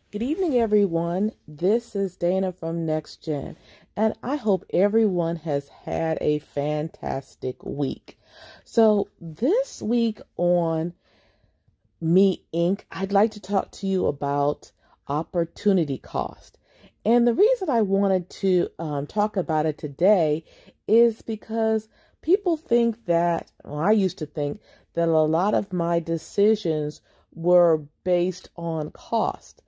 Good evening, everyone. This is Dana from NexGen, and I hope everyone has had a fantastic week. So this week on Me Inc., I'd like to talk to you about opportunity cost. And the reason I wanted to talk about it today is because people think that, well, I used to think that a lot of my decisions were based on cost,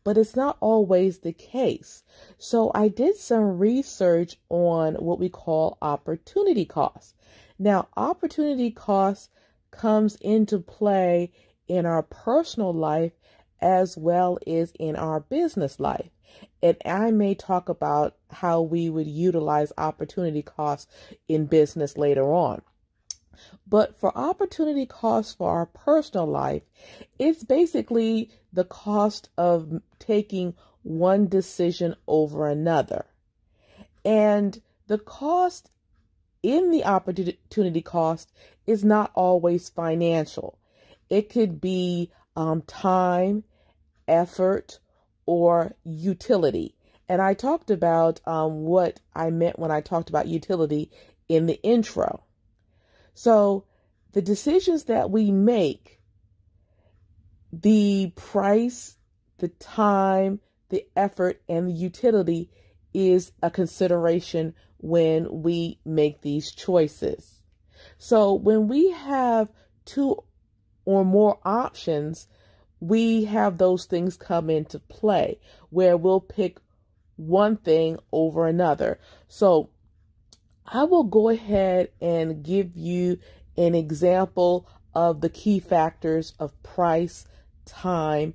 but it's not always the case. So I did some research on what we call opportunity cost. Now, opportunity cost comes into play in our personal life as well as in our business life. And I may talk about how we would utilize opportunity costs in business later on. But for opportunity costs for our personal life, it's basically the cost of taking one decision over another. And the cost in the opportunity cost is not always financial. It could be time, effort, or utility. And I talked about what I meant when I talked about utility in the intro. So the decisions that we make, the price, the time, the effort, and the utility is a consideration when we make these choices. So when we have two or more options, we have those things come into play where we'll pick one thing over another. So I will go ahead and give you an example of the key factors of price, time,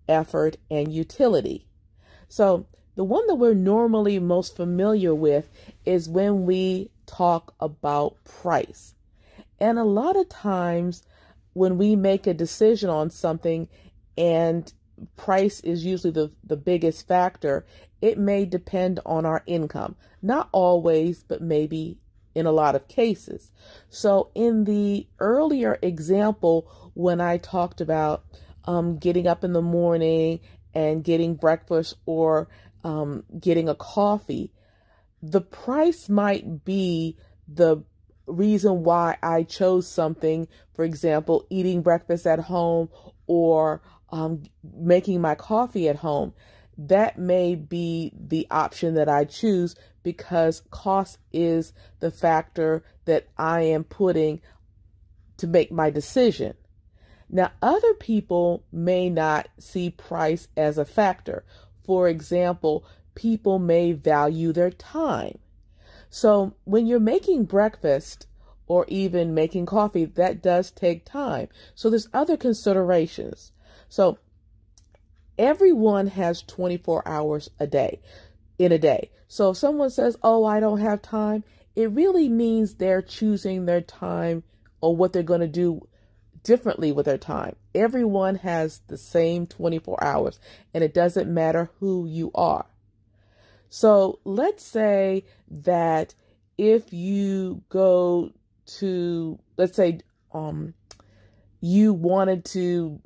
effort, and utility. So the one that we're normally most familiar with is when we talk about price. And a lot of times when we make a decision on something and price is usually the biggest factor, it may depend on our income. Not always, but maybe in a lot of cases. So in the earlier example, when I talked about getting up in the morning and getting breakfast or getting a coffee, the price might be the reason why I chose something. For example, eating breakfast at home or making my coffee at home. That may be the option that I choose because cost is the factor that I am putting to make my decision. Now, other people may not see price as a factor. For example, people may value their time. So when you're making breakfast or even making coffee, that does take time. So there's other considerations. So everyone has 24 hours in a day. So if someone says, oh, I don't have time, it really means they're choosing their time or what they're going to do differently with their time. Everyone has the same 24 hours, and it doesn't matter who you are. So let's say that if you go to, let's say, you wanted to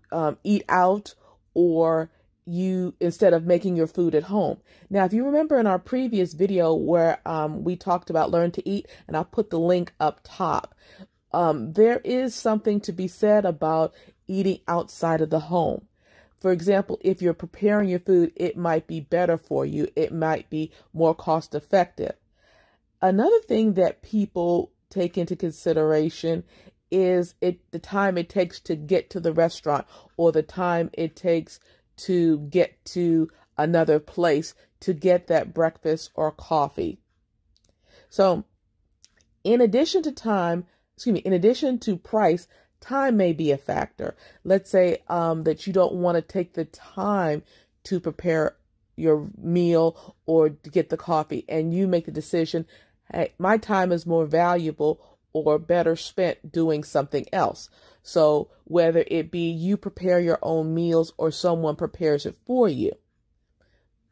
eat out, or you, instead of making your food at home. Now, if you remember in our previous video where we talked about Learn to Eat, and I'll put the link up top, there is something to be said about eating outside of the home. For example, if you're preparing your food, it might be better for you. It might be more cost effective. Another thing that people take into consideration is the time it takes to get to the restaurant or the time it takes to get to another place to get that breakfast or coffee. So in addition to price, time may be a factor. Let's say that you don't want to take the time to prepare your meal or to get the coffee, and you make the decision, hey, my time is more valuable or better spent doing something else. So whether it be you prepare your own meals or someone prepares it for you,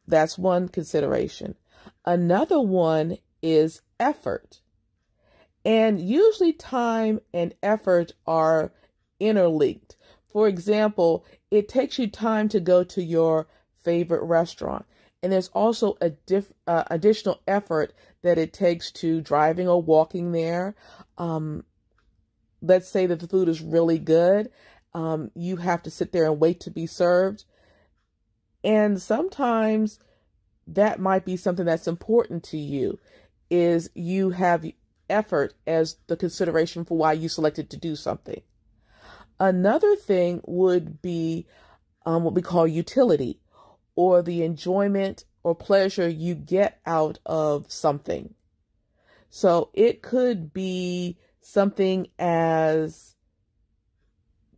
that's one consideration. Another one is effort. And usually time and effort are interlinked. For example, it takes you time to go to your favorite restaurant. And there's also a additional effort that it takes to driving or walking there. Let's say that the food is really good. You have to sit there and wait to be served. And sometimes that might be something that's important to you, is you have effort as the consideration for why you selected to do something. Another thing would be what we call utility, or the enjoyment or pleasure you get out of something. So it could be something as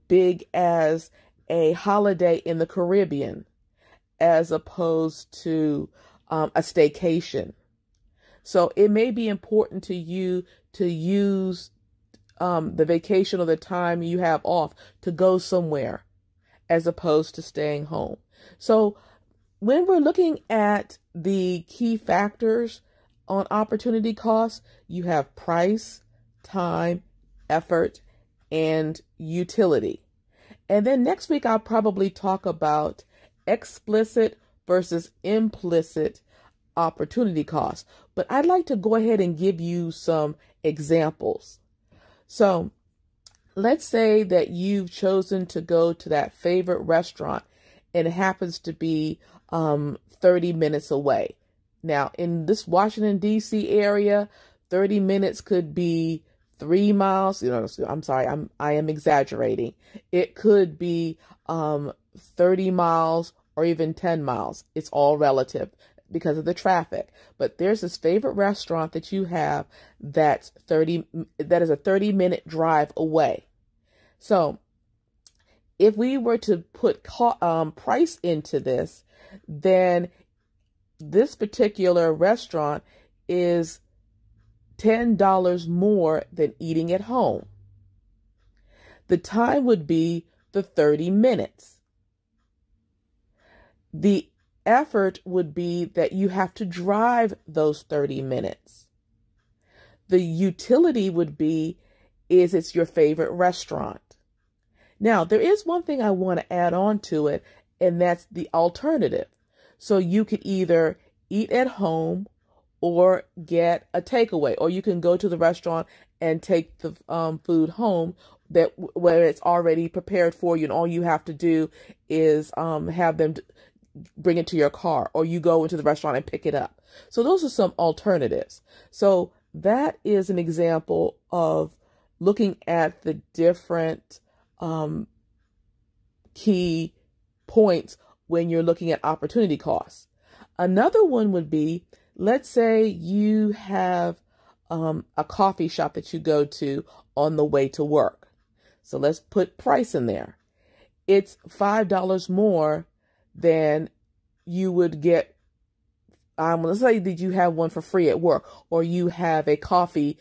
big as a holiday in the Caribbean, as opposed to a staycation. So it may be important to you to use the vacation or the time you have off to go somewhere, as opposed to staying home. So when we're looking at the key factors on opportunity costs, you have price, time, effort, and utility. And then next week, I'll probably talk about explicit versus implicit opportunity costs. But I'd like to go ahead and give you some examples. So let's say that you've chosen to go to that favorite restaurant and it happens to be 30 minutes away. Now, in this Washington, D.C. area, 30 minutes could be 3 miles. I'm sorry, I am exaggerating. It could be 30 miles or even 10 miles. It's all relative because of the traffic. But there's this favorite restaurant that you have that is a 30-minute drive away. So if we were to put price into this, then this particular restaurant is $10 more than eating at home. The time would be the 30 minutes. The effort would be that you have to drive those 30 minutes. The utility would be, is it's your favorite restaurant. Now, there is one thing I want to add on to it, and that's the alternative. So you could either eat at home or get a takeaway, or you can go to the restaurant and take the food home where it's already prepared for you, and all you have to do is have them bring it to your car, or you go into the restaurant and pick it up. So those are some alternatives. So that is an example of looking at the different key points when you're looking at opportunity costs. Another one would be, let's say you have a coffee shop that you go to on the way to work. So let's put price in there. It's $5 more than you would get. Let's say that you have one for free at work, or you have a coffee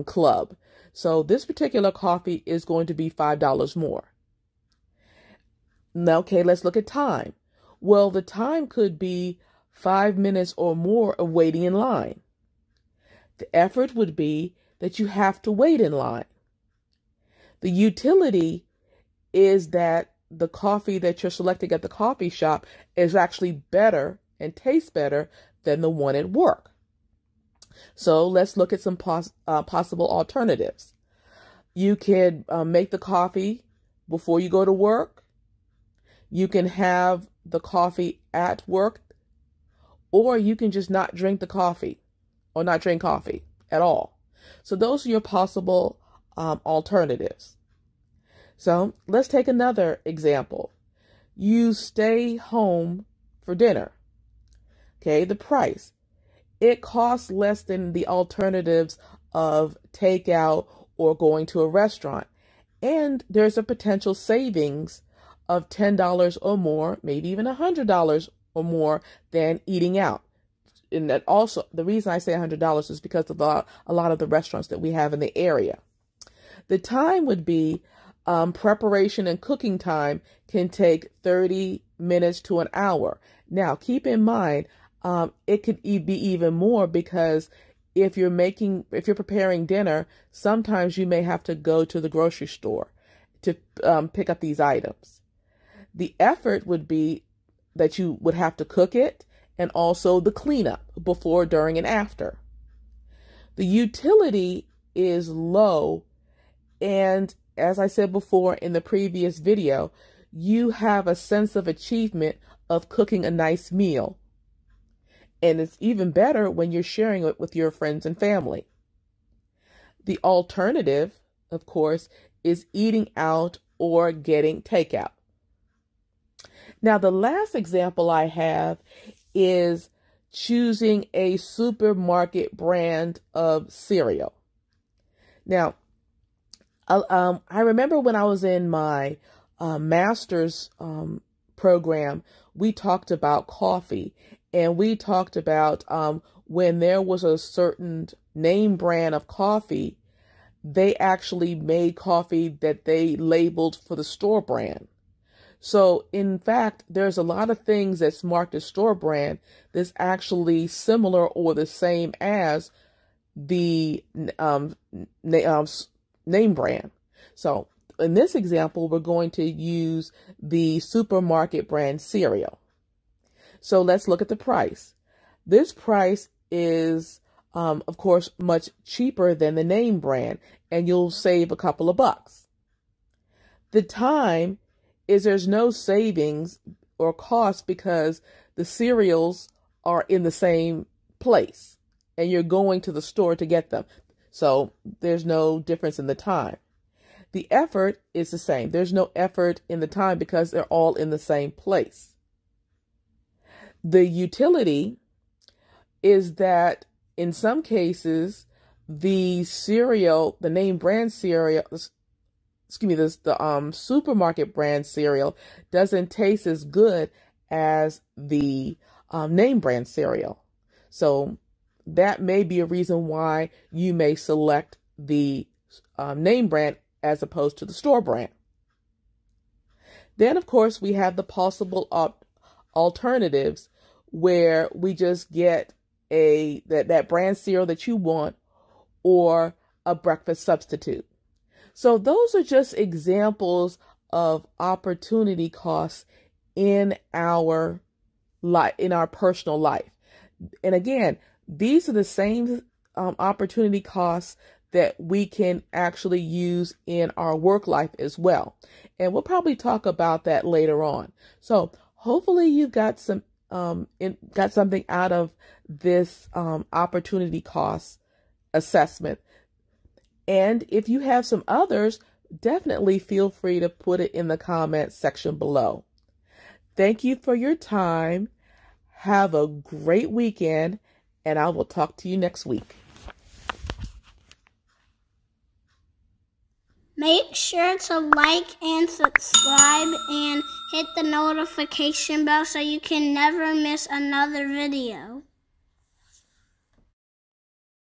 club. So this particular coffee is going to be $5 more. Now, okay, let's look at time. Well, the time could be 5 minutes or more of waiting in line. The effort would be that you have to wait in line. The utility is that the coffee that you're selecting at the coffee shop is actually better and tastes better than the one at work. So let's look at some possible alternatives. You can make the coffee before you go to work. You can have the coffee at work, or you can just not drink the coffee or not drink coffee at all. So those are your possible alternatives. So let's take another example. You stay home for dinner. Okay, the price. It costs less than the alternatives of takeout or going to a restaurant. And there's a potential savings of $10 or more, maybe even $100 or more than eating out. And that also, the reason I say $100 is because of a lot of the restaurants that we have in the area. The time would be preparation and cooking time can take 30 minutes to an hour. Now, keep in mind, it could be even more, because if you're preparing dinner, sometimes you may have to go to the grocery store to pick up these items. The effort would be that you would have to cook it, and also the cleanup before, during, and after. The utility is low, and as I said before in the previous video, you have a sense of achievement of cooking a nice meal. And it's even better when you're sharing it with your friends and family. The alternative, of course, is eating out or getting takeout. Now, the last example I have is choosing a supermarket brand of cereal. Now, I remember when I was in my master's program, we talked about coffee, and we talked about when there was a certain name brand of coffee, they actually made coffee that they labeled for the store brand. So in fact, there's a lot of things that's marked as store brand that's actually similar or the same as the name brand. So in this example, we're going to use the supermarket brand cereal. So let's look at the price. This price is, of course, much cheaper than the name brand, and you'll save a couple of bucks. The time is there's no savings or cost because the cereals are in the same place and you're going to the store to get them. So there's no difference in the time. The effort is the same. There's no effort in the time because they're all in the same place. The utility is that in some cases, the cereal, the name brand cereal, the supermarket brand cereal doesn't taste as good as the name brand cereal. So that may be a reason why you may select the name brand as opposed to the store brand. Then, of course, we have the possible alternatives where we just get that brand cereal that you want or a breakfast substitute. So those are just examples of opportunity costs in our life, in our personal life. And again, these are the same opportunity costs that we can actually use in our work life as well. And we'll probably talk about that later on. So hopefully you've got something out of this opportunity cost assessment. And if you have some others, definitely feel free to put it in the comments section below. Thank you for your time. Have a great weekend, and I will talk to you next week. Make sure to like and subscribe and hit the notification bell so you can never miss another video.